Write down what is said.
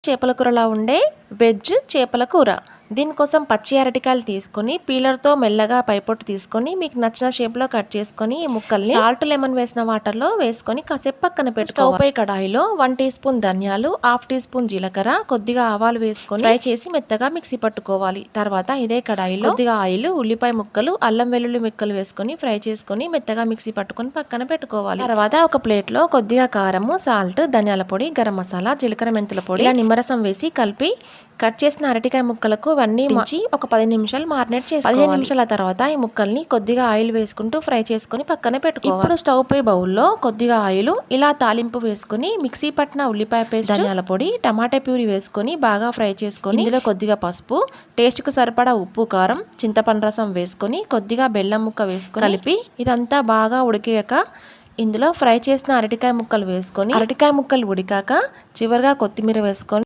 చేపల కూరలా ఉండే వెజ్ చేపల కూర. దీనికోసం పచ్చి అరటికాయలు తీసుకొని పీలర్తో మెల్లగా పైపొట్టు తీసుకొని మీకు నచ్చిన షేప్లో కట్ చేసుకొని ఈ ముక్కల్ని సాల్ట్ లెమన్ వేసిన వాటర్లో వేసుకొని కాసేపు పక్కన పెట్టుకోవాలి. స్టవ్ పై కడాయిలో 1 టీ స్పూన్ ధనియాలు, 1/2 టీ స్పూన్ జీలకర్ర, కొద్దిగా ఆవాలు వేసుకొని ఫ్రై చేసి మెత్తగా మిక్సీ పట్టుకోవాలి. తర్వాత ఇదే కడాయిలో కొద్దిగా ఆయిల్, ఉల్లిపాయ ముక్కలు, అల్లం వెల్లుల్లి ముక్కలు వేసుకొని ఫ్రై చేసుకొని మెత్తగా మిక్సీ పట్టుకొని పక్కన పెట్టుకోవాలి. తర్వాత ఒక ప్లేట్ లో కొద్దిగా కారము, సాల్ట్, ధనియాల పొడి, గరం మసాలా, జీలకర్ర మెంతుల పొడి, నిమ్మరసం వేసి కలిపి కట్ చేసిన అరటికాయ ముక్కలకు ఇవన్నీ ఒక 10 నిమిషాలు మారినేట్ చేసుకోవాలి. 15 నిమిషాల తర్వాత ఈ ముక్కల్ని కొద్దిగా ఆయిల్ వేసుకుంటూ ఫ్రై చేసుకొని పక్కన పెట్టుకోవాలి. ఇప్పుడు స్టవ్ పై బౌల్లో కొద్దిగా ఆయిల్, ఇలా తాలింపు వేసుకొని మిక్సీ పట్టిన ఉల్లిపాయ పేస్ట్, ధనియాల పొడి, టమాటా ప్యూరీ వేసుకొని బాగా ఫ్రై చేసుకొని ఇందులో కొద్దిగా పసుపు, టేస్ట్ కు సరిపడా ఉప్పు, కారం, చింతపండు రసం వేసుకొని కొద్దిగా బెల్లం ముక్క వేసుకొని కలిపి ఇదంతా బాగా ఉడికాక ఇందులో ఫ్రై చేసిన అరటికాయ ముక్కలు వేసుకొని అరటికాయ ముక్కలు ఉడికాక చివరిగా కొత్తిమీర వేసుకొని